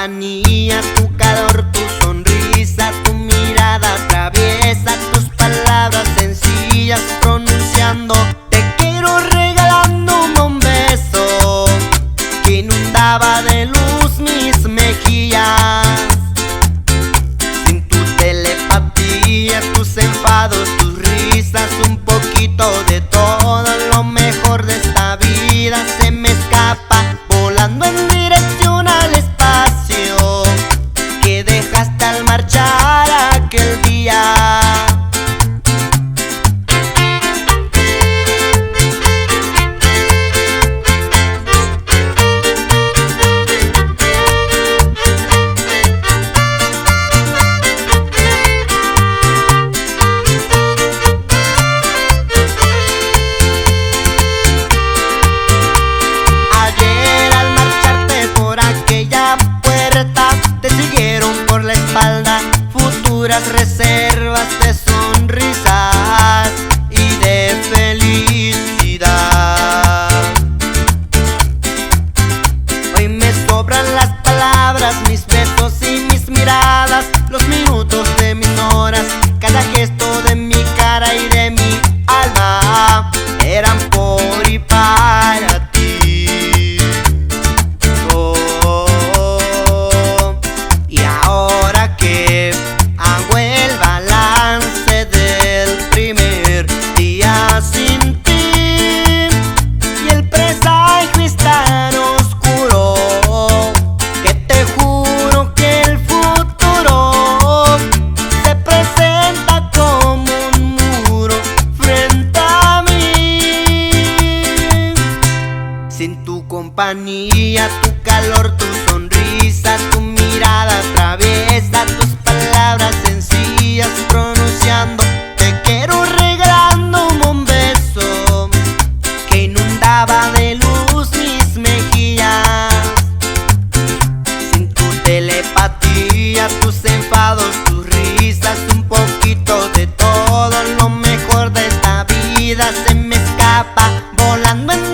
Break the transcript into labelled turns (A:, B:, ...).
A: compañía, tu calor, tu sonrisa, tu mirada traviesa, tus palabras sencillas pronunciando te quiero, regalándome un beso que inundaba de luz mis mejillas. Sin tu telepatía, tus enfados, tus risas, un poquito de todo lo mejor de esta vida se me escapa, volando en dirección al espacio que dejaste al marchar aquel día. Te siguieron por la espalda futuras reservas de sonrisas y de felicidad. Hoy me sobran las palabras, mis besos y mis miradas, los minutos de mis horas, cada gesto de mi cara y de mi alma eran por y para ti. Sin ti y el presagio es tan oscuro que te juro que el futuro se presenta como un muro frente a mí. Sin tu compañía, tu calor, tu sonrisa, tu mirada traviesa, tus palabras sencillas pronunciando te quiero, de luz mis mejillas. Sin tu telepatía, tus enfados, tus risas, un poquito de todo lo mejor de esta vida se me escapa, volando en